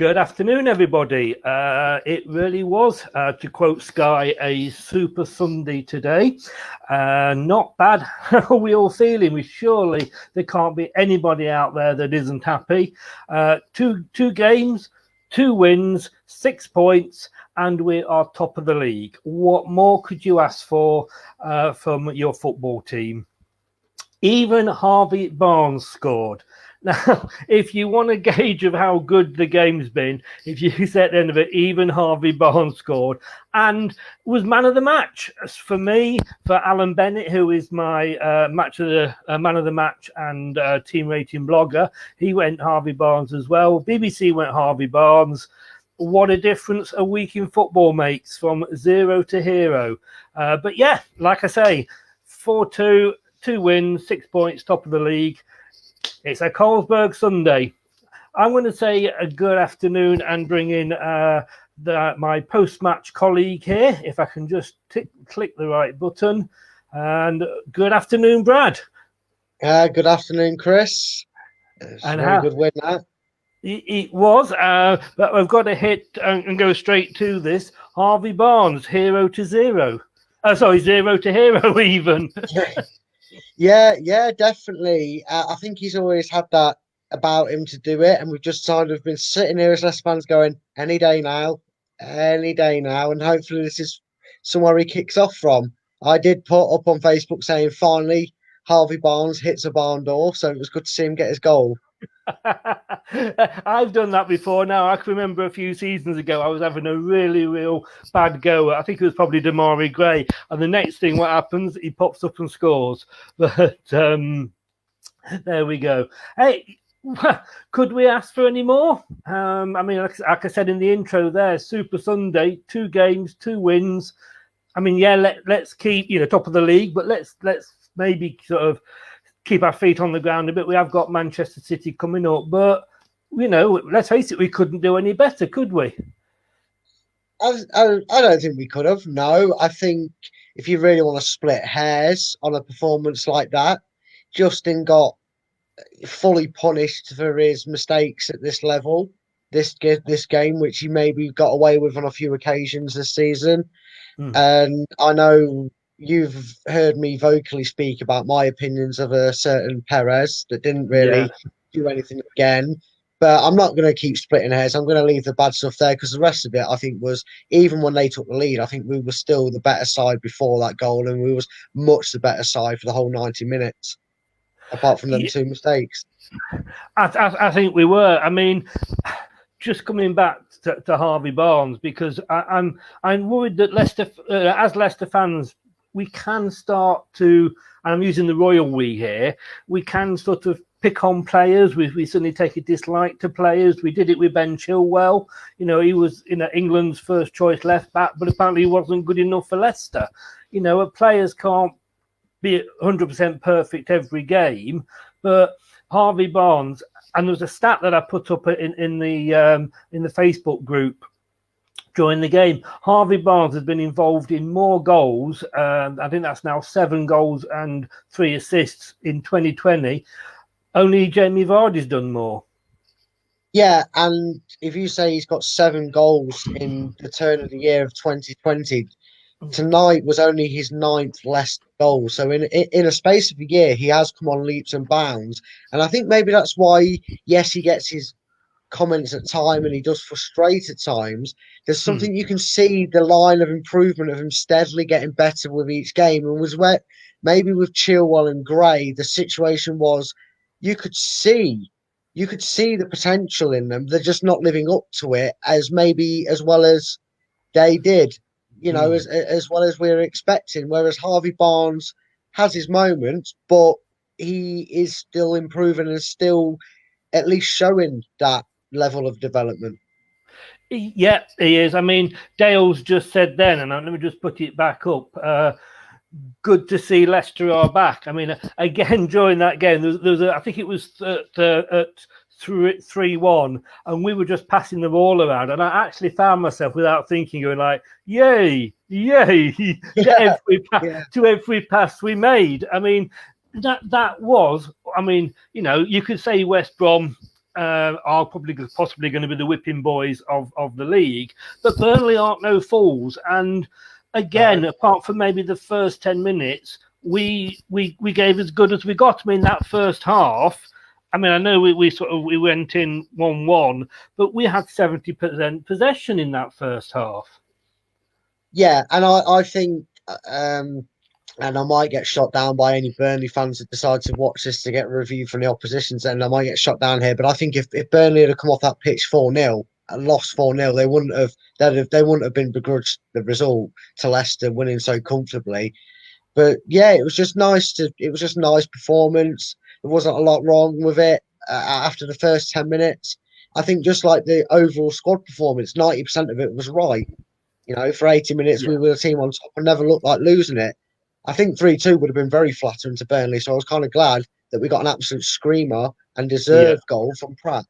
Good afternoon, everybody. It really was, to quote Sky, a super Sunday today. Not bad. How are we all feeling? Surely there can't be anybody out there that isn't happy. Two games, 2 wins, 6 points, and we are top of the league. What more could you ask for from your football team? Even Harvey Barnes scored. Now, if you want a gauge of how good the game's been, if you set at the end of it, even Harvey Barnes scored and was man of the match. For me, for Alan Bennett, who is my man of the match and team rating blogger, he went Harvey Barnes as well. BBC went Harvey Barnes. What a difference a week in football makes from zero to hero. But yeah, like I say, 4-2, 2 wins, 6 points, top of the league. It's a Colesberg Sunday. I'm going to say a good afternoon and bring in my post-match colleague here, if I can just click the right button. And good afternoon, Brad. Good afternoon, Chris. It's a very good win, that. It was, but I've got to hit and go straight to this. Harvey Barnes, hero to zero. Zero to hero even. Yeah, definitely. I think he's always had that about him to do it, and we've just sort of been sitting here as Leicester fans going, any day now, and hopefully this is somewhere he kicks off from. I did put up on Facebook saying, finally, Harvey Barnes hits a barn door, so it was good to see him get his goal. I've done that before now. I can remember a few seasons ago I was having a real bad go. I think it was probably Damari Gray, and the next thing what happens, he pops up and scores. But there we go. Hey, could we ask for any more? Like I said in the intro there, Super Sunday, 2 games, 2 wins. Let's keep top of the league, but let's maybe sort of keep our feet on the ground a bit. We have got Manchester City coming up, but let's face it, we couldn't do any better, could we? I don't think we could have. No, I think if you really want to split hairs on a performance like that, Justin got fully punished for his mistakes at this level, this game, which he maybe got away with on a few occasions this season. And I know you've heard me vocally speak about my opinions of a certain Perez that didn't really do anything again. But I'm not going to keep splitting hairs. I'm going to leave the bad stuff there because the rest of it, I think, was, even when they took the lead, I think we were still the better side before that goal, and we was much the better side for the whole 90 minutes, apart from them 2 mistakes. I think we were. Just coming back to Harvey Barnes, because I'm worried that Leicester, as Leicester fans, we can start to, and I'm using the royal we here, we can sort of pick on players. We suddenly take a dislike to players. We did it with Ben Chilwell. He was England's first choice left back, but apparently he wasn't good enough for Leicester. Players can't be 100% perfect every game, but Harvey Barnes, and there was a stat that I put up in the Facebook group during the game. Harvey Barnes has been involved in more goals. I think that's now 7 goals and 3 assists in 2020. Only Jamie Vardy's done more. Yeah, and if you say he's got 7 goals in the turn of the year of 2020, tonight was only his 9th Leicester goal. So in a space of a year, he has come on leaps and bounds. And I think maybe that's why, yes, he gets his comments at time and he does frustrate at times. There's something you can see the line of improvement of him steadily getting better with each game. And was where maybe with Chilwell and Gray, the situation was you could see the potential in them. They're just not living up to it as well as they did, as well as we were expecting. Whereas Harvey Barnes has his moments, but he is still improving and still at least showing that level of development. Yeah, he is. Dale's just said then, and let me just put it back up. Good to see Leicester are back. Again, during that game, there was I think it was at 3-1, and we were just passing the ball around, and I actually found myself, without thinking, going like, yay to every pass we made. That was, you could say West Brom are probably possibly going to be the whipping boys of the league. But Burnley aren't no fools. And again, apart from maybe the first 10 minutes, we gave as good as we got. I mean, that first half, I mean, I know we went in 1-1, but we had 70% possession in that first half. Yeah, and I think, and I might get shot down by any Burnley fans that decide to watch this to get a review from the opposition's end. I might get shot down here, but I think if Burnley had come off that pitch 4-0 and lost 4-0, they wouldn't have been begrudged the result to Leicester winning so comfortably. But yeah, it was just nice performance. There wasn't a lot wrong with it after the first 10 minutes. I think just like the overall squad performance, 90% of it was right. You know, for 80 minutes, we were the team on top and never looked like losing it. I think 3-2 would have been very flattering to Burnley, so I was kind of glad that we got an absolute screamer and deserved goal from Pratt.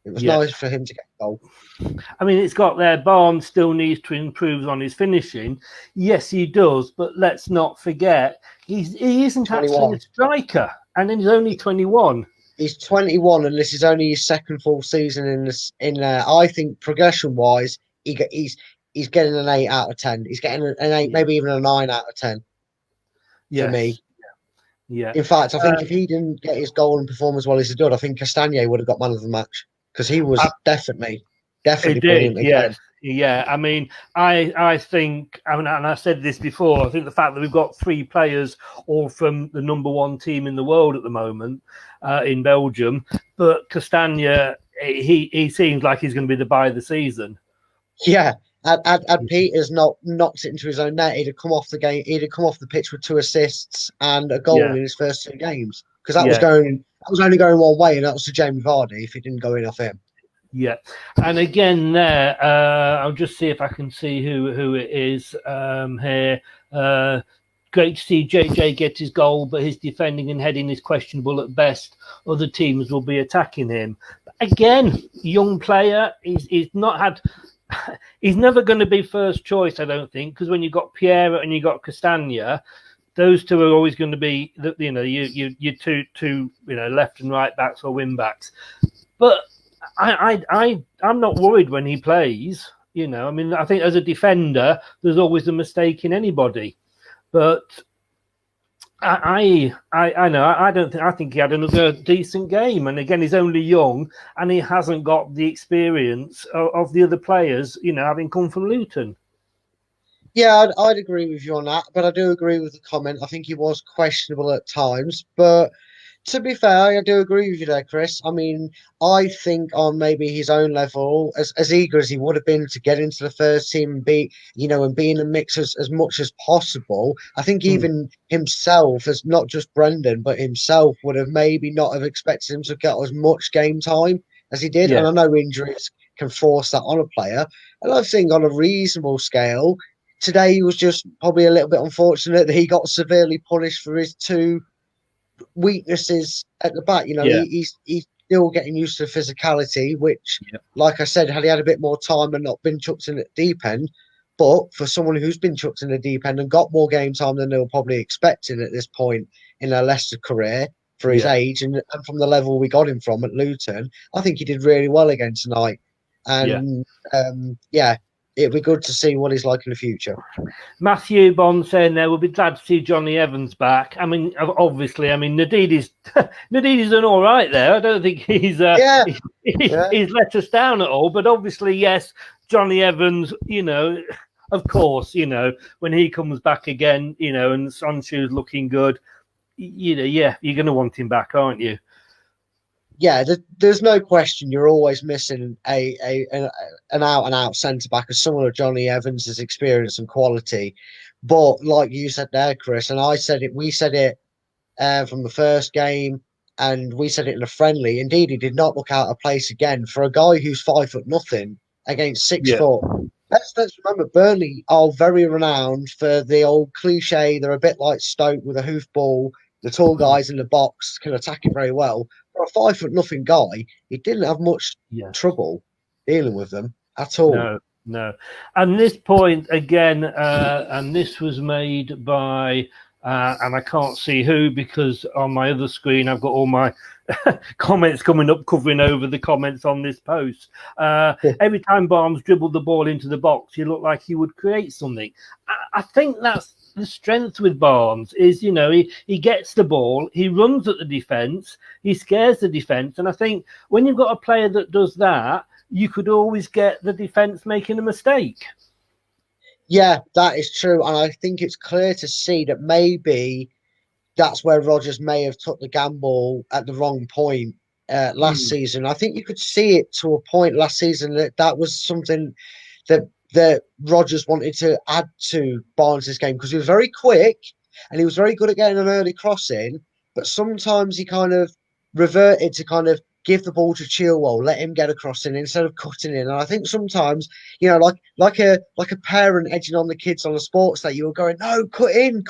It was nice for him to get a goal. I mean, it's got there. Barnes still needs to improve on his finishing. Yes, he does, but let's not forget he isn't 21. Actually a striker, and then he's only 21. He's 21, and this is only his second full season in this. I think progression-wise, he's getting an 8 out of 10. He's getting an 8, maybe even a 9 out of 10. For me. Yeah. In fact, I think if he didn't get his goal and perform as well as he did, I think Castagna would have got man of the match because he was definitely brilliant again. Yeah. I mean, I think, and I said this before, I think the fact that we've got 3 players all from the number 1 team in the world at the moment in Belgium, but Castagna, he seems like he's going to be the buy of the season. Yeah. Had Peters not knocked it into his own net, he'd have come off the game. He'd have come off the pitch with 2 assists and a goal in his first 2 games because that was only going one way, and that was to Jamie Vardy if it didn't go in off him. Yeah, and again there, I'll just see if I can see who it is here. Great to see JJ get his goal, but his defending and heading is questionable at best. Other teams will be attacking him. But again, young player. He's not had. He's never going to be first choice, I don't think, because when you've got Pierre and you've got Castagna, those two are always going to be, you two left and right backs or wing backs. But I'm not worried when he plays. I mean, I think as a defender, there's always a mistake in anybody. But I know I think he had another decent game, and again he's only young and he hasn't got the experience of the other players, having come from Luton. Yeah, I'd agree with you on that, but I do agree with the comment. I think he was questionable at times, but to be fair, I do agree with you there, Chris. I mean, I think on maybe his own level, as eager as he would have been to get into the first team and be in the mix as much as possible, I think even himself, as not just Brendan, but himself, would have maybe not have expected him to get as much game time as he did. And I know injuries can force that on a player. And I think on a reasonable scale, today he was just probably a little bit unfortunate that he got severely punished for his 2 weaknesses at the back. He's still getting used to physicality, which, like I said, had he had a bit more time and not been chucked in at deep end. But for someone who's been chucked in the deep end and got more game time than they were probably expecting at this point in their Leicester career for his age and from the level we got him from at Luton, I think he did really well again tonight. And it'd be good to see what he's like in the future. Matthew Bond saying there, we'll be glad to see Johnny Evans back. I mean, obviously, Ndidi is done all right there. I don't think he's let us down at all. But obviously, yes, Johnny Evans, of course, when he comes back again, and Sonshu's looking good, you're going to want him back, aren't you? Yeah, there's no question you're always missing an out-and-out centre-back as someone of Johnny Evans' experience and quality. But like you said there, Chris, and I said it, we said it from the first game, and we said it in a friendly. Indeed, he did not look out of place again for a guy who's 5'0" against 6 foot. Let's remember, Burnley are very renowned for the old cliche. They're a bit like Stoke with a hoofball. The tall guys in the box can attack it very well. For a 5'0" guy, he didn't have much trouble dealing with them at all. No. And this point again, and this was made by, and I can't see who because on my other screen I've got all my comments coming up covering over the comments on this post. Every time Barnes dribbled the ball into the box, he looked like he would create something. I think that's the strength with Barnes is, he gets the ball, he runs at the defence, he scares the defence. And I think when you've got a player that does that, you could always get the defence making a mistake. Yeah, that is true. And I think it's clear to see that maybe that's where Rodgers may have took the gamble at the wrong point last season. I think you could see it to a point last season that was something that Rodgers wanted to add to Barnes' game, because he was very quick and he was very good at getting an early crossing, but sometimes he kind of reverted to kind of give the ball to Chilwell, let him get a crossing instead of cutting in. And I think sometimes, like a parent edging on the kids on a sports day, you were going, no, cut in,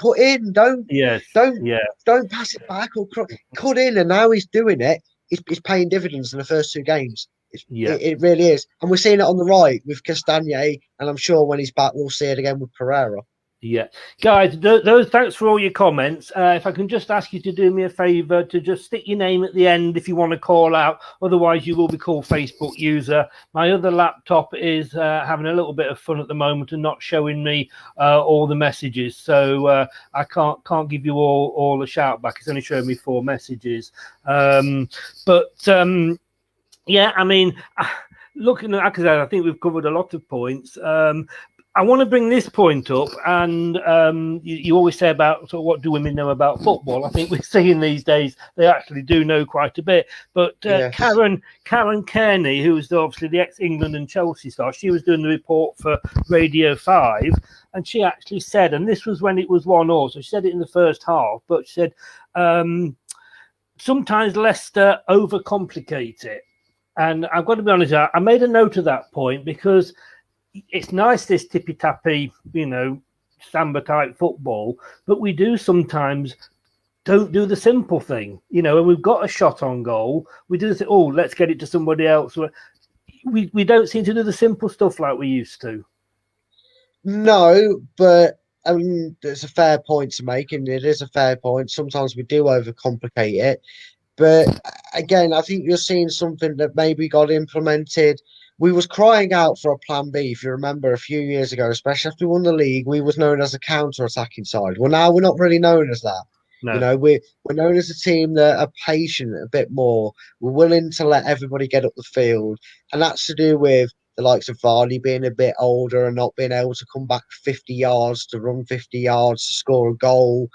don't Yes, don't yeah, don't pass it back or cut in. And now he's doing it. He's paying dividends in the first two games. It really is. And we're seeing it on the right with Castagne, and I'm sure when he's back, we'll see it again with Pereira. Yeah, guys, those thanks for all your comments. If I can just ask you to do me a favour to just stick your name at the end if you want to call out. Otherwise, you will be called Facebook user. My other laptop is having a little bit of fun at the moment and not showing me all the messages, so I can't give you all a shout back. It's only showing me 4 messages. Yeah, I mean, looking at, I think we've covered a lot of points. I want to bring this point up, and you always say about sort of what do women know about football. I think we're seeing these days they actually do know quite a bit. But yes. Karen Kearney, who was obviously the ex-England and Chelsea star, she was doing the report for Radio 5, and she actually said, and this was when it was 1-1, so she said it in the first half, but she said sometimes Leicester overcomplicate it. And I've got to be honest, I made a note of that point because it's nice, this tippy-tappy, samba-type football, but we do sometimes don't do the simple thing. And we've got a shot on goal, we do this, let's get it to somebody else. We don't seem to do the simple stuff like we used to. No, but I mean, it's a fair point to make, and it is a fair point. Sometimes we do overcomplicate it. But again, I think you're seeing something that maybe got implemented. We was crying out for a plan B, if you remember, a few years ago, especially after we won the league. We was known as a counter-attacking side. Well, now we're not really known as that. No. We're known as a team that are patient a bit more. We're willing to let everybody get up the field, and that's to do with the likes of Vardy being a bit older and not being able to come back 50 yards to run 50 yards to score a goal.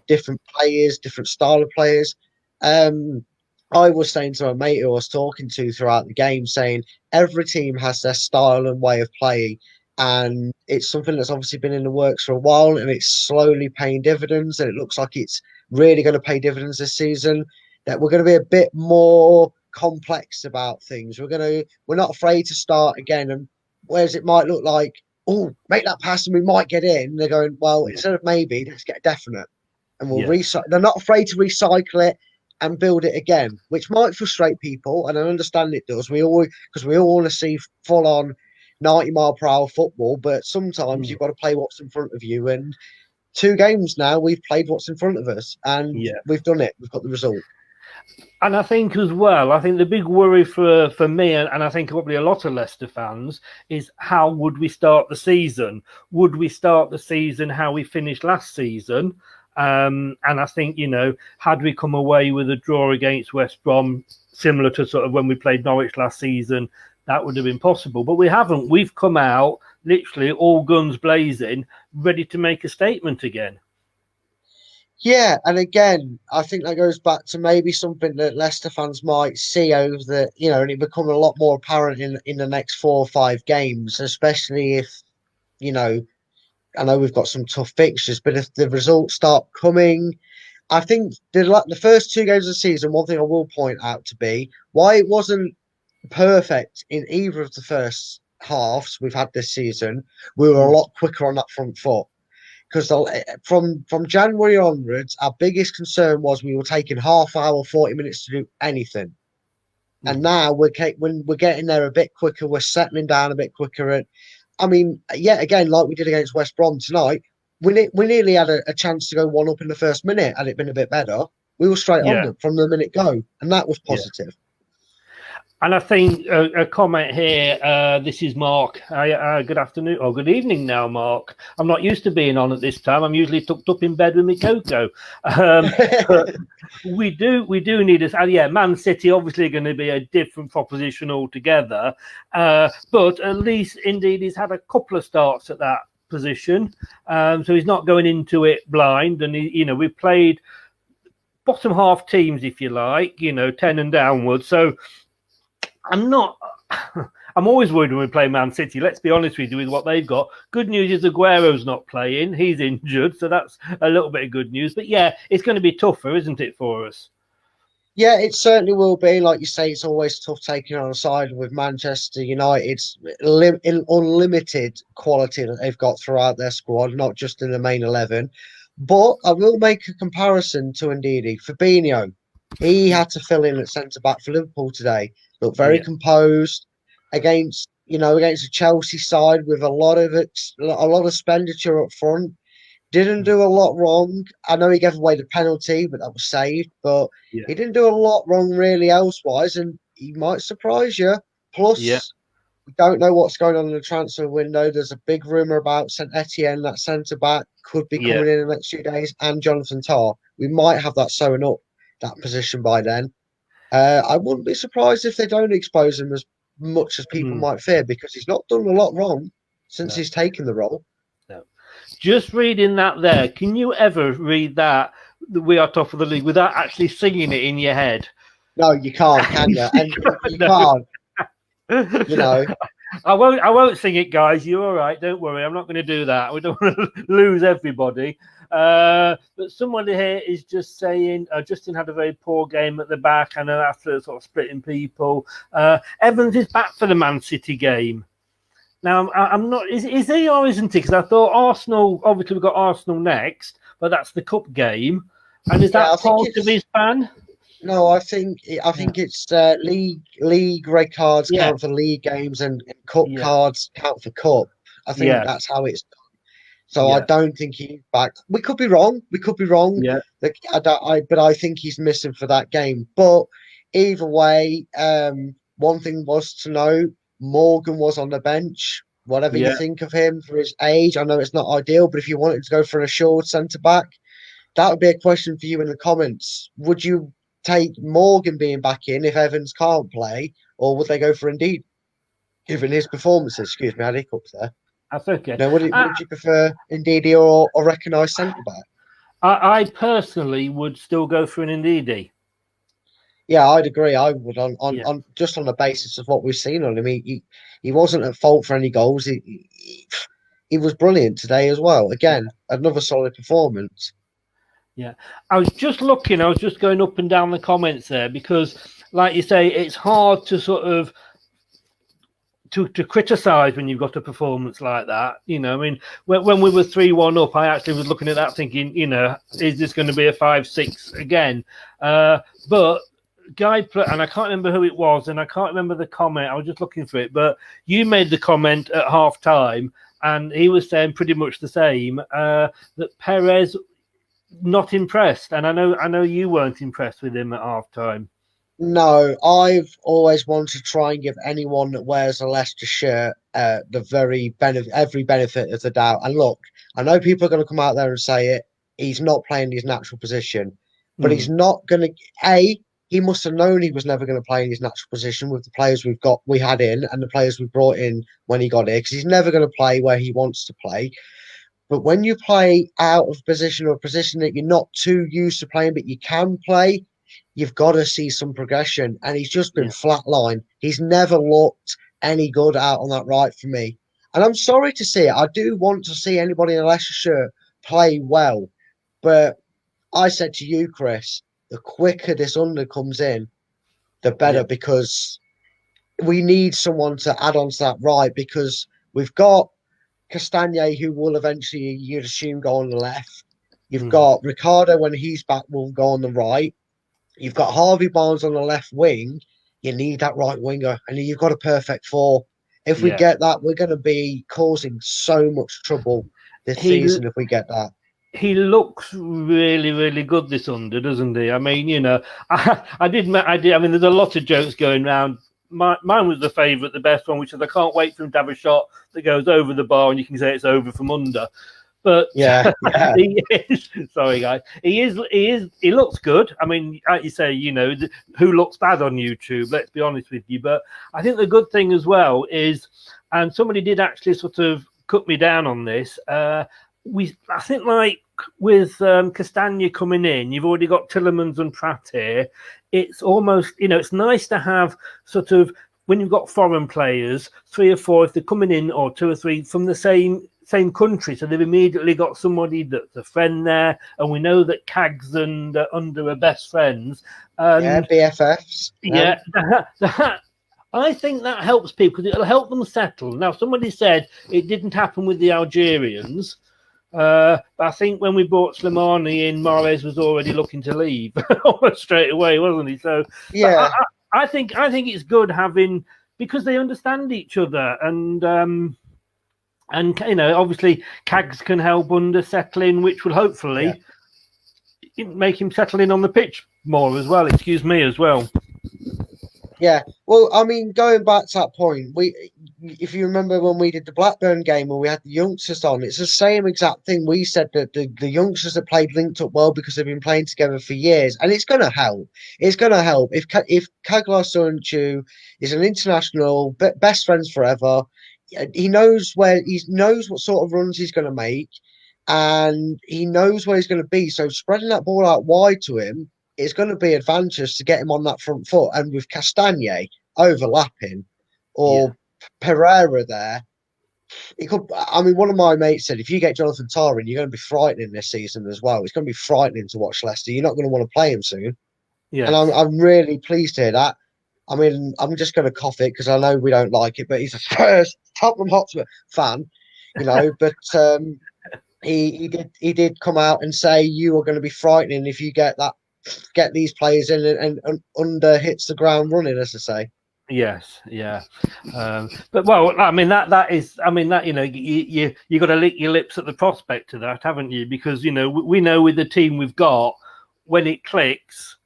Different players, different style of players. I was saying to a mate who I was talking to throughout the game, saying every team has their style and way of playing, and it's something that's obviously been in the works for a while, and it's slowly paying dividends, and it looks like it's really going to pay dividends this season. That we're going to be a bit more complex about things. We're not afraid to start again, and whereas it might look like, make that pass and we might get in, they're going, well, instead of maybe, let's get a definite, and we'll recycle. They're not afraid to recycle it and build it again, which might frustrate people, and I understand it does. We all want to see full on 90-mile-per-hour football, but sometimes you've got to play what's in front of you. And 2 games now, we've played what's in front of us, and we've done it. We've got the result. And I think as well, the big worry for me, and I think probably a lot of Leicester fans, is how would we start the season? Would we start the season how we finished last season? And I think, had we come away with a draw against West Brom, similar to sort of when we played Norwich last season, that would have been possible. But we haven't. We've come out literally all guns blazing, ready to make a statement again. Yeah, and again, I think that goes back to maybe something that Leicester fans might see over the, and it become a lot more apparent in the next 4 or 5 games, especially if, I know we've got some tough fixtures, but if the results start coming, I think the first 2 games of the season, one thing I will point out to be why it wasn't perfect in either of the first halves we've had this season. We were a lot quicker on that front foot, because from January onwards, our biggest concern was we were taking half hour, 40 minutes to do anything. And now we're getting there a bit quicker. We're settling down a bit quicker. And I mean, again, like we did against West Brom tonight, we nearly had a chance to go 1-up in the first minute had it been a bit better. We were straight on Yeah. them from the minute go, and that was Yeah. positive. And I think a comment here. This is Mark. Good afternoon or good evening now, Mark. I'm not used to being on at this time. I'm usually tucked up in bed with my cocoa. But we do need us. Yeah, Man City obviously going to be a different proposition altogether. But at least indeed he's had a couple of starts at that position, so he's not going into it blind. And we've played bottom half teams, if you like, 10 and downwards. So I'm not. I'm always worried when we play Man City. Let's be honest with you with what they've got. Good news is Aguero's not playing; he's injured, so that's a little bit of good news. But yeah, it's going to be tougher, isn't it, for us? Yeah, it certainly will be. Like you say, it's always tough taking on a side with Manchester United's unlimited quality that they've got throughout their squad, not just in the main 11. But I will make a comparison to Ndidi. Fabinho, he had to fill in at centre back for Liverpool today. Looked very Yeah, composed against a Chelsea side with a lot of expenditure up front. Didn't do a lot wrong. I know he gave away the penalty, but that was saved. But yeah, he didn't do a lot wrong really elsewise, and he might surprise you. yeah, Plus, we don't know what's going on in the transfer window. There's a big rumour about St Etienne, that centre back, could be yeah. coming in the next few days, and Jonathan Tah. We might have that sewn up, that position by then. I wouldn't be surprised if they don't expose him as much as people Mm, might fear, because he's not done a lot wrong since no, he's taken the role. no. Just reading that there. Can you ever read that? We are top of the league without actually singing it in your head. No, you can't, can you? And you No. can't, you know. I won't. I won't sing it, guys. You're all right. Don't worry. I'm not going to do that. We don't want to lose everybody. But someone here is just saying Justin had a very poor game at the back, and then after sort of splitting people, Evans is back for the Man City game. Now I'm not. Is he or isn't he? Because I thought Arsenal. Obviously, we've got Arsenal next, but that's the cup game. And is Yeah, I that think part of it's his ban? no, I think it's league red cards Yeah, count for league games and cup yeah, cards count for cup. I think yeah, that's how it's. So I yeah, don't think he's back. We could be wrong. We could be wrong. yeah, But I think he's missing for that game. But either way, one thing was to know: Morgan was on the bench. Whatever you yeah. think of him for his age, I know it's not ideal. But if you wanted to go for an assured centre back, that would be a question for you in the comments. Would you take Morgan being back in if Evans can't play, or would they go for Indeed, given his performances? Excuse me, I had hiccups there. That's okay. Now, would you prefer Indeed or recognised centre back? I personally would still go for an Ndidi. Yeah, I'd agree. I would Yeah, on just on the basis of what we've seen on him. He wasn't at fault for any goals. He was brilliant today as well. yeah, Again, another solid performance. yeah. I was just looking. I was just going up and down the comments there because, like you say, it's hard to sort of to criticize when you've got a performance like that. I mean, when we were 3-1 up, I actually was looking at that thinking, is this going to be a 5-6 again? But and I can't remember who it was, and I can't remember the comment. I was just looking for it, but you made the comment at half time, and he was saying pretty much the same, that Perez not impressed, and I know you weren't impressed with him at half time. No, I've always wanted to try and give anyone that wears a Leicester shirt every benefit of the doubt. And look, I know people are going to come out there and say it. He's not playing his natural position, but he's Mm, not going to. He must have known he was never going to play in his natural position with the players we had in, and the players we brought in when he got here, because he's never going to play where he wants to play. But when you play out of position or a position that you're not too used to playing, but you can play, you've got to see some progression. And he's just been yeah, flatline. He's never looked any good out on that right for me. And I'm sorry to see it. I do want to see anybody in a Leicester shirt play well. But I said to you, Chris, the quicker this under comes in, the yeah, better, because we need someone to add on to that right, because we've got Castagne, who will eventually, you'd assume, go on the left. You've mm, got Ricardo, when he's back, will go on the right. You've got Harvey Barnes on the left wing. You need that right winger, and you've got a perfect four. If we yeah. get that, we're going to be causing so much trouble this He season if we get that. he looks really, really good this under, doesn't he? I mean, I did. I mean, there's a lot of jokes going around. Mine was the favourite, the best one, which is I can't wait for him to have a shot that goes over the bar and you can say it's over from under. But yeah. he is. Sorry, guys. He looks good. I mean, like you say, who looks bad on YouTube? Let's be honest with you. But I think the good thing as well is, and somebody did actually sort of cut me down on this. I think like with Castagna coming in, you've already got Tillemans and Pratt here. It's almost, it's nice to have sort of, when you've got foreign players, 3 or 4, if they're coming in, or 2 or 3 from the same country, so they've immediately got somebody that's a friend there, and we know that Cags and Under are best friends. BFFs. Yeah, I think that helps people because it'll help them settle. Now, somebody said it didn't happen with the Algerians, but I think when we brought Slimani in, Mahrez was already looking to leave straight away, wasn't he? So yeah, I think it's good having, because they understand each other, and obviously Cags can help Under settle in, which will hopefully make him settle in on the pitch more as well. Excuse me as well. Yeah, well, I mean, going back to that point, if you remember when we did the Blackburn game and we had the youngsters on, it's the same exact thing. We said that the youngsters that played linked up well because they've been playing together for years, and it's going to help. It's going to help if Kaglar Soyuncu is an international, best friends forever. He knows what sort of runs he's going to make, and he knows where he's going to be. So spreading that ball out wide to him, it's going to be advantageous to get him on that front foot. And with Castagna overlapping or Pereira there, it could. I mean, one of my mates said if you get Jonathan Tah in, you're going to be frightening this season as well. It's going to be frightening to watch Leicester. You're not going to want to play him soon. Yeah, and I'm really pleased to hear that. I mean, I'm just going to cough it because I know we don't like it, but he's a first Tottenham Hotspur fan, But he did come out and say you are going to be frightening if you get these players in and Under hits the ground running, as I say. Yes, yeah, but well, I mean that is, I mean that you got to lick your lips at the prospect of that, haven't you? Because we know with the team we've got, when it clicks,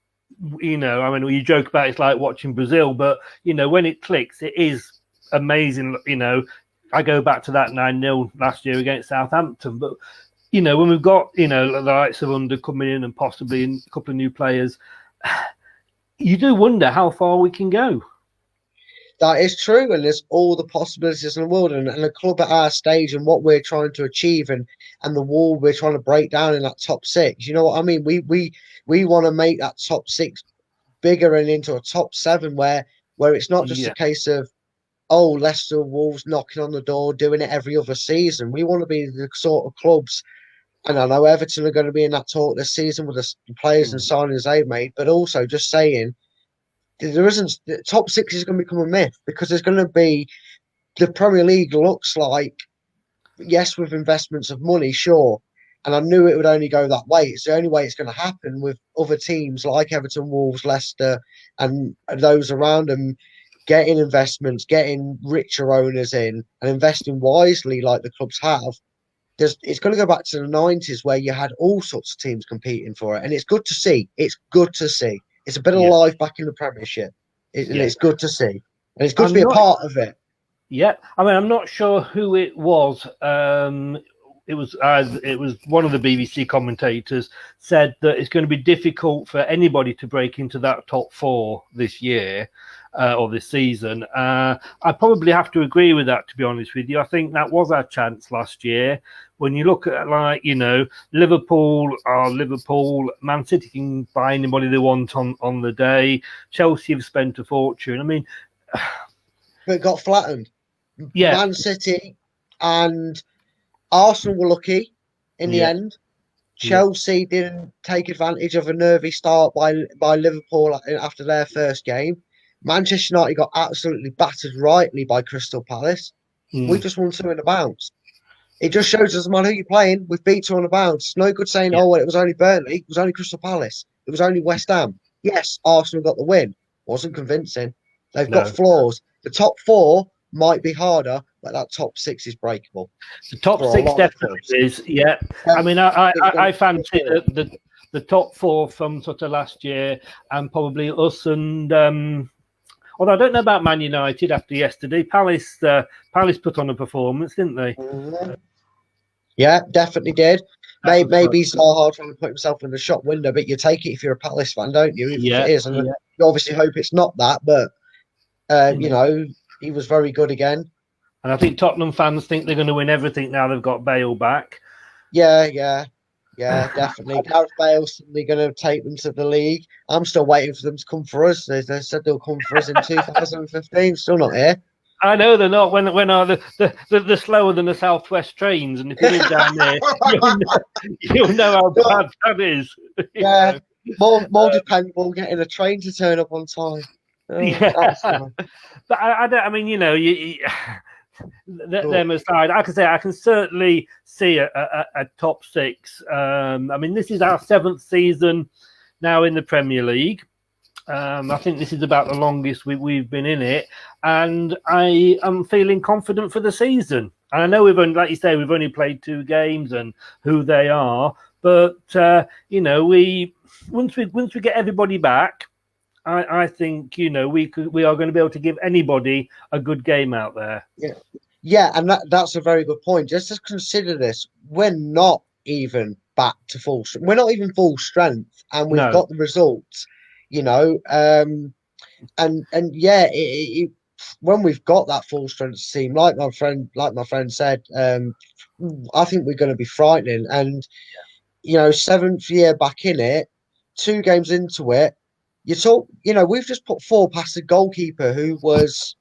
I mean we joke about it's like watching Brazil, but when it clicks, it is amazing. I go back to that 9-0 last year against Southampton, but when we've got the likes of Under coming in and possibly a couple of new players, you do wonder how far we can go. That is true, and there's all the possibilities in the world, and a club at our stage and what we're trying to achieve, and the wall we're trying to break down in that top 6. You know what I mean? We want to make that top 6 bigger and into a top 7 where it's not just a case of Leicester, Wolves knocking on the door, doing it every other season. We want to be the sort of clubs, and I know Everton are going to be in that talk this season with the players and signings they've made, but also just saying there isn't, the top 6 is going to become a myth because there's going to be, the Premier League looks like, yes, with investments of money, sure. And I knew it would only go that way. It's the only way it's going to happen with other teams like Everton, Wolves, Leicester, and those around them getting investments, getting richer owners in, and investing wisely like the clubs have. It's going to go back to the 90s where you had all sorts of teams competing for it. And it's good to see. It's good to see. It's a bit of life back in the Premiership. And it's good to see. And it's good to be a part of it. Yeah. I mean, I'm not sure who it was. It was one of the BBC commentators said that it's going to be difficult for anybody to break into that top 4 this year or this season. I probably have to agree with that, to be honest with you. I think that was our chance last year. When you look at Liverpool, Man City can buy anybody they want on the day. Chelsea have spent a fortune. I mean, but it got flattened. Yeah, Man City and Arsenal were lucky in the end. Chelsea didn't take advantage of a nervy start by Liverpool after their first game. Manchester United got absolutely battered rightly by Crystal Palace. We just won 2 in a bounce. It just shows us, man, who you're playing. We've beat 2 on a bounce. It's no good saying, it was only Burnley. It was only Crystal Palace. It was only West Ham. Yes, Arsenal got the win. Wasn't convincing. They've got flaws. The top 4 might be harder, but that top six is breakable. The top for a six lot of definitely clubs. is. Yeah, I mean, I fancy the top four from sort of last year, and probably us and. Although I don't know about Man United after yesterday, Palace put on a performance, didn't they? Mhm. Yeah, definitely did. Maybe Zaha trying to put himself in the shop window, but you take it if you're a Palace fan, don't you? If Yeah, it is, and yeah. you obviously hope it's not that, but You you know. know, he was very good again. And I think Tottenham fans think they're going to win everything now they've got Bale back. Yeah, definitely. Gareth Bale's suddenly going to take them to the league. I'm still waiting for them to come for us. They said they'll come for us in 2015. Still not here. I know they're not. When they're slower than the Southwest trains, and if you live down there, you'll know how bad that is. Yeah, more dependable getting a train to turn up on time. Yeah, That's fine. but I don't. I mean, them aside, I can say I can certainly see a top six. I mean, this is our 7th season now in the Premier League. I think this is about the longest we've been in it, and I am feeling confident for the season. And I know we've only, like you say, we've only played 2 games and who they are, but we once we get everybody back, I think we are going to be able to give anybody a good game out there. Yeah, and that's a very good point. Just consider this: we're not even back to full. We're not even full strength, and we've No. got the results. And yeah, when we've got that full strength team, like my friend said, I think we're going to be frightening. And 7th year back in it, 2 games into it, we've just put 4 past the goalkeeper who was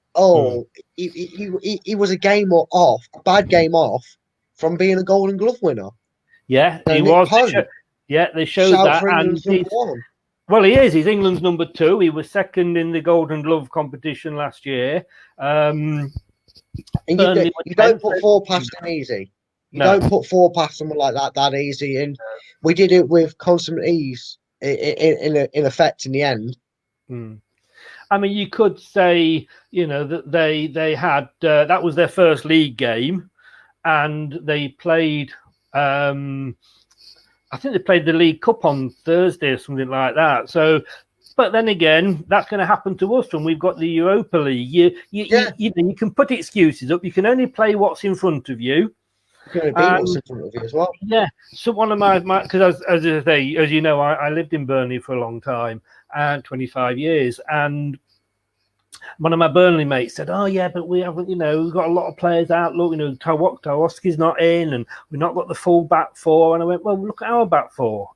he was a game off, a bad game off from being a Golden Glove winner. Yeah, he Nick was. Pope, They showed shout that, for and England's #1. well, he is. He's England's number 2. He was 2nd in the Golden Glove competition last year. And Burnley you don't put 4 past him easy. You No. don't put 4 past someone like that easy. And we did it with consummate ease in effect in the end. I mean, you could say, that they had that was their first league game, and they played. I think they played the League Cup on Thursday or something like that. So, but then again, that's going to happen to us when we've got the Europa League. You can put excuses up. You can only play what's in front of you. You're going to beat what's in front of you as well. Yeah. So one of my because as you know, I lived in Burnley for a long time, and 25 years, and one of my Burnley mates said, "Oh yeah, but we haven't, we've got a lot of players out. Look, Tawaski's not in, and we've not got the full back 4." And I went, "Well, look at our back 4."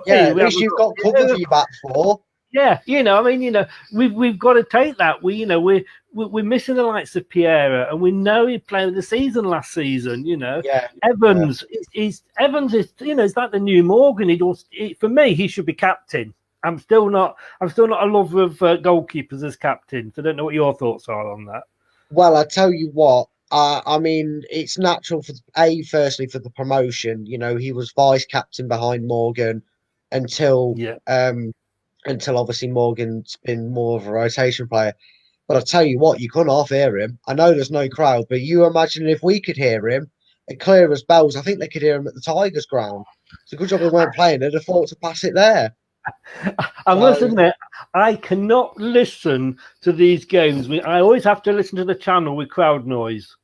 At least you've got cover for your back 4. Yeah, we've got to take that. We're missing the likes of Piera, and we know he played the season last season. Yeah, Evans is is like the new Morgan. For me, he should be captain. I'm still not a lover of goalkeepers as captain. So I don't know what your thoughts are on that. Well, I tell you what. I mean, it's natural firstly for the promotion. He was vice captain behind Morgan until obviously Morgan's been more of a rotation player. But I tell you what, you couldn't half hear him. I know there's no crowd, but you imagine if we could hear him, clear as bells. I think they could hear him at the Tigers ground. It's a good job they weren't playing. They'd have thought to pass it there. I must admit, I cannot listen to these games. I always have to listen to the channel with crowd noise.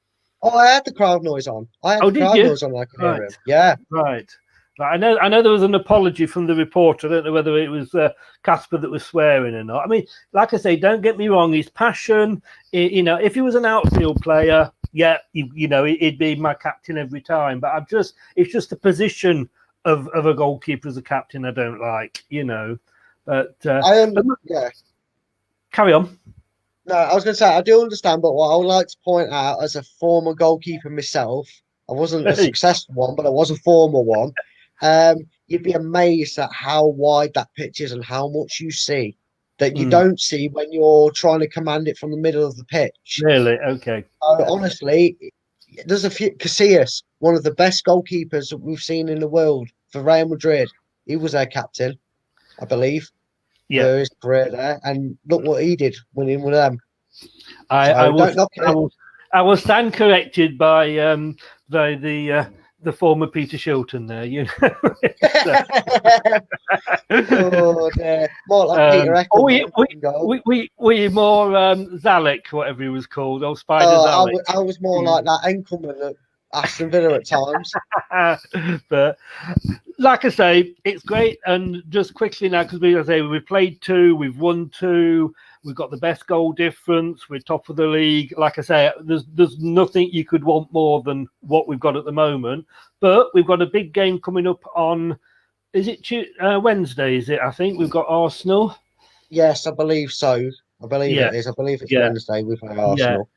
Oh, I had the crowd noise on. Noise on. I could hear him. Yeah. Right. I know there was an apology from the reporter. I don't know whether it was Casper that was swearing or not. I mean, like I say, don't get me wrong. His passion, if he was an outfield player, yeah, he'd be my captain every time. But it's just the position of a goalkeeper as a captain I don't like, But yeah. Carry on. No, I was going to say I do understand, but what I would like to point out as a former goalkeeper myself, I wasn't a successful one, but I was a former one. You'd be amazed at how wide that pitch is and how much you see that you don't see when you're trying to command it from the middle of the pitch. Really? Okay. Honestly, there's a few. Casillas, one of the best goalkeepers that we've seen in the world for Real Madrid. He was their captain, I believe, for his career there. And look what he did winning with them. I I was stand corrected by the former Peter Shilton there, you Oh, dear. More like Peter Eckelman. we more Zalek, whatever he was called, or Spider Oh, Zalek. I was more like that Enkelman at Aston Villa at times. But like I say, it's great. And just quickly now, because we've played 2, we've won 2, we've got the best goal difference, we're top of the league. Like I say, there's nothing you could want more than what we've got at the moment. But we've got a big game coming up on, is it Wednesday? Is it? I think we've got Arsenal. Yes, I believe so. I believe it is. I believe it's Wednesday. We play Arsenal.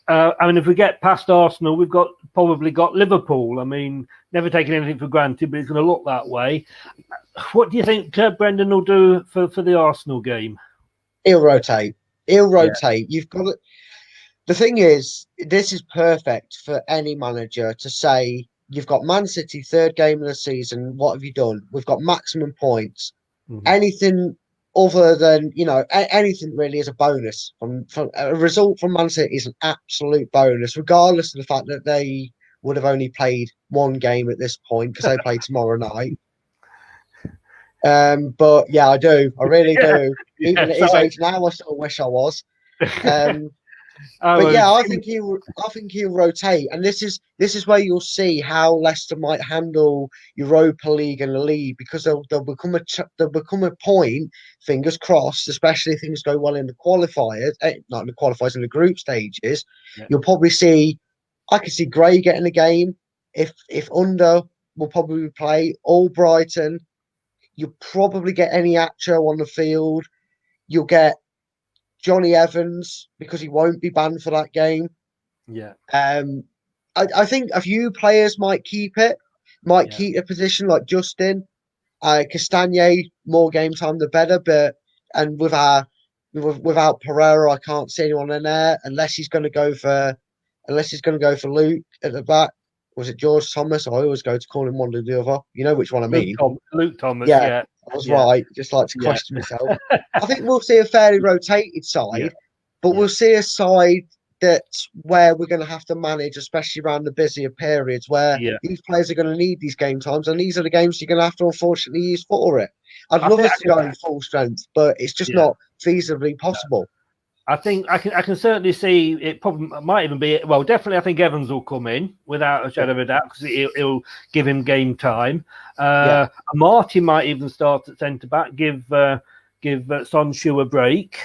I mean, if we get past Arsenal, we've probably got Liverpool. I mean, never taking anything for granted, but it's going to look that way. What do you think Brendan will do for the Arsenal game? He'll rotate. You've got it. The thing is, this is perfect for any manager to say, you've got Man City, 3rd game of the season. What have you done? We've got maximum points. Mm-hmm. Anything other than, anything really is a bonus. From a result from Man City is an absolute bonus, regardless of the fact that they would have only played 1 game at this point because they play tomorrow night. But yeah, I do. I really do. Even at his age now, I still wish I was. But yeah, I think he'll rotate, and this is where you'll see how Leicester might handle Europa League and the league, because they'll become a point. Fingers crossed, especially if things go well in the qualifiers, not in the qualifiers, in the group stages. Yeah. You'll probably see. I can see Gray getting a game. If Under will probably play Albrighton. You'll probably get Eniacho on the field. You'll get Johnny Evans, because he won't be banned for that game. Yeah. I think a few players might keep keep a position, like Justin. Castagne, more game time the better, and without Pereira, I can't see anyone in there unless he's going to go for Luke at the back. Was it George Thomas? I always go to call him one or the other. You know which one I mean. Luke Thomas, yeah. I was right. Just like to question myself. I think we'll see a fairly rotated side, but we'll see a side that's where we're going to have to manage, especially around the busier periods where these players are going to need these game times, and these are the games you're going to have to unfortunately use for it. I'd love us to go in full strength, but it's just not feasibly possible. I think I can certainly see it. Probably might even be, well, definitely I think Evans will come in without a shadow of a doubt, because it'll give him game time. Marty might even start at centre back, give Sonshu a break.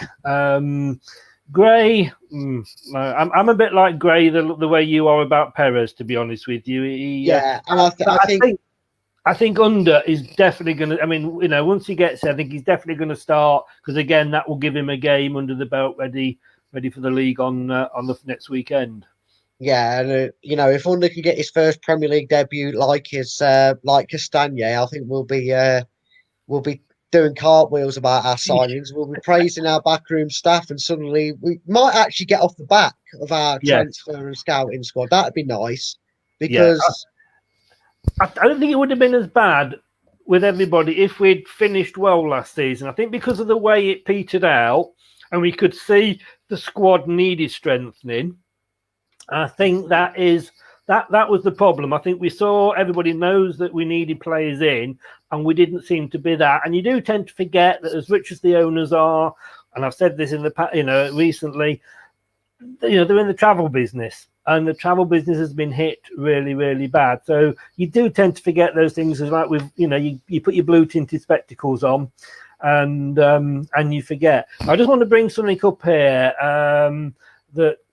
Gray, I'm a bit like Gray the way you are about Perez, to be honest with you. And I think Under is definitely going to. I mean, once he gets there, I think he's definitely going to start, because again, that will give him a game under the belt, ready for the league on the next weekend. Yeah, and if Under can get his first Premier League debut like Castagne, I think we'll be doing cartwheels about our signings. We'll be praising our backroom staff, and suddenly we might actually get off the back of our transfer and scouting squad. That'd be nice, because. I don't think it would have been as bad with everybody if we'd finished well last season. I think because of the way it petered out and we could see the squad needed strengthening, I think that was the problem. I think we saw everybody knows that we needed players in, and we didn't seem to be that. And you do tend to forget that as rich as the owners are, and I've said this in the past, recently, they're in the travel business. And the travel business has been hit really, really bad. So you do tend to forget those things, as like with you put your blue tinted spectacles on, and you forget. I just want to bring something up here.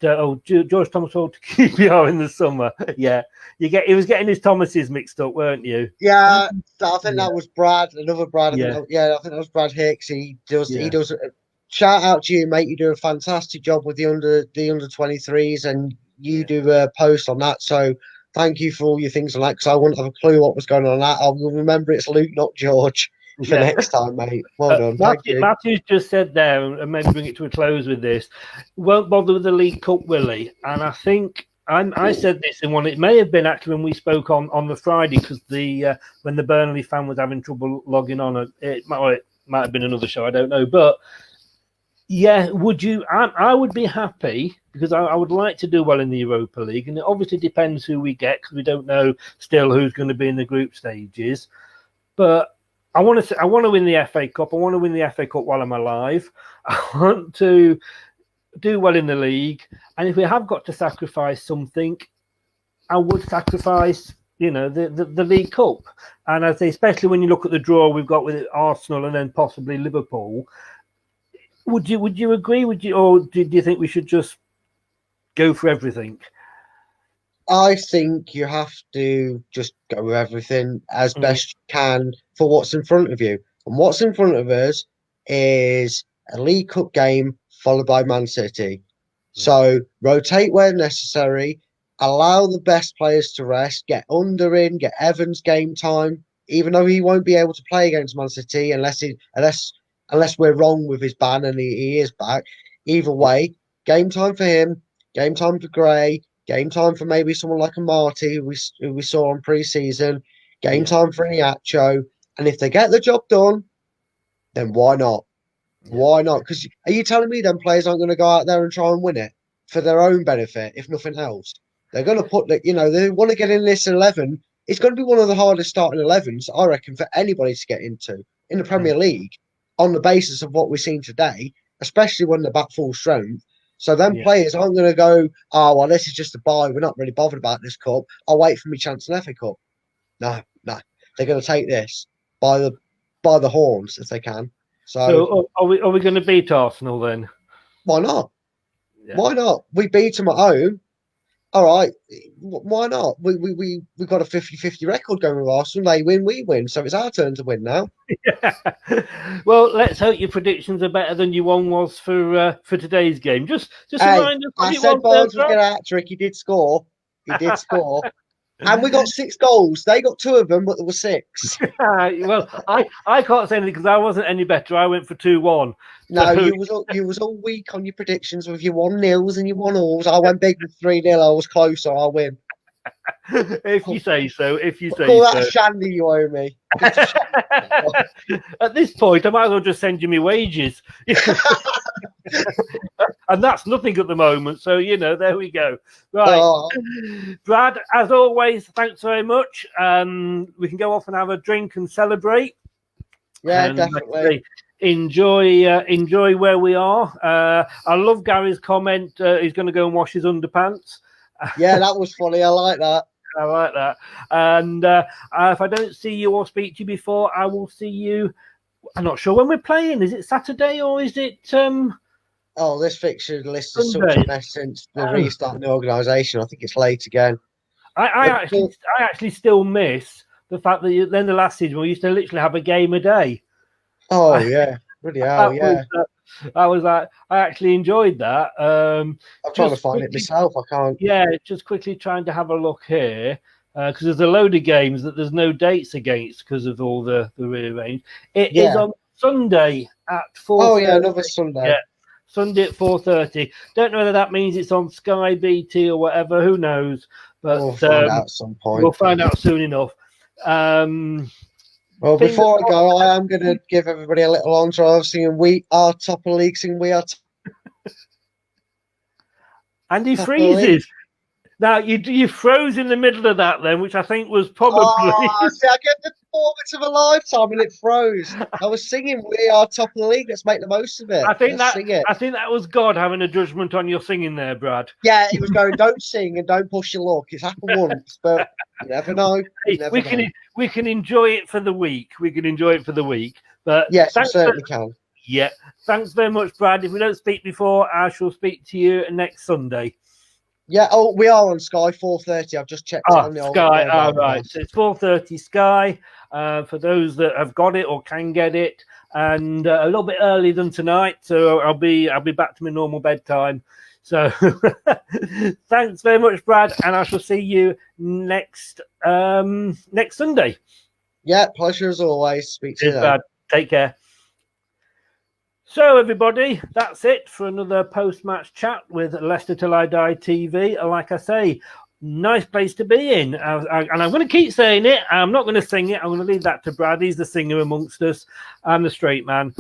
George Thomas to QPR in the summer. Yeah, he was getting his Thomases mixed up, weren't you? Yeah, I think that was Brad. Another Brad. I think that was Brad Hicks. He does. Shout out to you, mate. You do a fantastic job with the under 23s, and you do a post on that. So thank you for all your things on that, because I wouldn't have a clue what was going on that. I will remember it's Luke, not George, for next time, mate. Well done. Matthew's just said there, and maybe bring it to a close with this, won't bother with the League Cup, will he? And I think I said this in one. It may have been actually when we spoke on the Friday, because when the Burnley fan was having trouble logging on, it might have been another show. I don't know, but Yeah, would you? I would be happy because I would like to do well in the Europa League, and it obviously depends who we get because we don't know still who's going to be in the group stages. But I want to. I want to win the FA Cup. I want to win the FA Cup while I'm alive. I want to do well in the league, and if we have got to sacrifice something, I would sacrifice, the League Cup. And I say, especially when you look at the draw we've got with Arsenal and then possibly Liverpool. Would you agree? Or do you think we should just go for everything? I think you have to just go with everything as best you can for what's in front of you. And what's in front of us is a League Cup game followed by Man City. So rotate where necessary, allow the best players to rest, get Under in, get Evans game time, even though he won't be able to play against Man City unless we're wrong with his ban and he is back. Either way, game time for him, game time for Gray, game time for maybe someone like a Marty who we saw on pre-season, game time for Iniacho. And if they get the job done, then why not? Why not? Because are you telling me them players aren't going to go out there and try and win it for their own benefit, if nothing else? They're going to put they want to get in this 11. It's going to be one of the hardest starting 11s, I reckon, for anybody to get into in the Premier League on the basis of what we've seen today, especially when they're back full strength. So them players aren't going to go, oh, well, this is just a bye. We're not really bothered about this cup. I'll wait for my chance in FA Cup. No. They're going to take this by the horns if they can. So are we going to beat Arsenal then? Why not? Yeah. Why not? We beat them at home. All right. Why not? We got a 50-50 record going with Arsenal. They win, we win. So it's our turn to win now. Yeah. Well, let's hope your predictions are better than your one was for today's game. Just remind us. I said Barnes would get a hat-trick. He did score. And we got 6 goals. They got 2 of them, but there were 6. Well, I can't say anything because I wasn't any better. I went for 2-1. No, so... you was all weak on your predictions with your 1-0s and your 1-alls. I went big with 3-0. I was closer. I'll win. If you say so. Call that a shandy you owe me. At this point, I might as well just send you my wages. And that's nothing at the moment. So, there we go. Right. Brad, as always, thanks very much. We can go off and have a drink and celebrate. Yeah, definitely. Enjoy where we are. I love Gary's comment. He's going to go and wash his underpants. Yeah, that was funny. I like that. I like that. And if I don't see you or speak to you before, I will see you. I'm not sure when we're playing. Is it Saturday or is it? This fixture list is such a mess since the restart of the organisation. I think it's late again. I actually still miss the fact that then the last season we used to literally have a game a day. Oh yeah, really hell, yeah. I actually enjoyed that. I'm trying to find it myself. I can't. Yeah, just quickly trying to have a look here because there's a load of games that there's no dates against because of all the rearranged. It is on Sunday at 4:30. Oh yeah, another Sunday. Yeah, Sunday at 4:30. Don't know whether that means it's on Sky, BT, or whatever. Who knows? But we'll find out at some point. We'll find out soon enough. Well, before I go, I am going to give everybody a little entourage singing "We Are Top of the League," singing "We Are." And he freezes. Now you froze in the middle of that then, which I think was probably. See, I get the performance of a lifetime, and it froze. I was singing "We Are Top of the League." Let's make the most of it. I think that was God having a judgment on your singing there, Brad. Yeah, he was going, "Don't sing and don't push your luck." It's happened once, but you never know. We can enjoy it for the week. But yes, we certainly can. Yeah, thanks very much, Brad. If we don't speak before, I shall speak to you next Sunday. Yeah, we are on Sky 4:30. I've just checked on the Sky. All right, so it's 4:30 Sky for those that have got it or can get it, and a little bit earlier than tonight. So I'll be back to my normal bedtime. So thanks very much, Brad, and I shall see you next Sunday. Yeah, pleasure as always. Speak to you then. Brad. Take care. So, everybody, that's it for another post-match chat with Leicester Till I Die TV. Like I say, Nice place to be in. And I'm going to keep saying it. I'm not going to sing it. I'm going to leave that to Brad. He's the singer amongst us. I'm the straight man.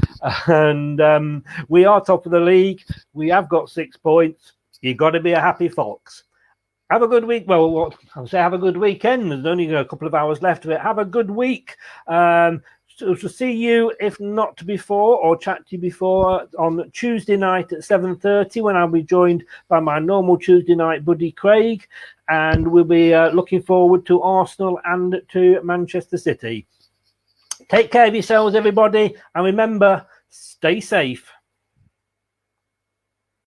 And we are top of the league. We have got 6 points. You've got to be a happy fox. Have a good week. Well, I'll say have a good weekend. There's only a couple of hours left of it. Have a good week. So to see you, if not before, or chat to you before, on Tuesday night at 7:30, when I'll be joined by my normal Tuesday night buddy Craig, and we'll be looking forward to Arsenal and to Manchester City. Take care of yourselves, everybody, and remember, stay safe.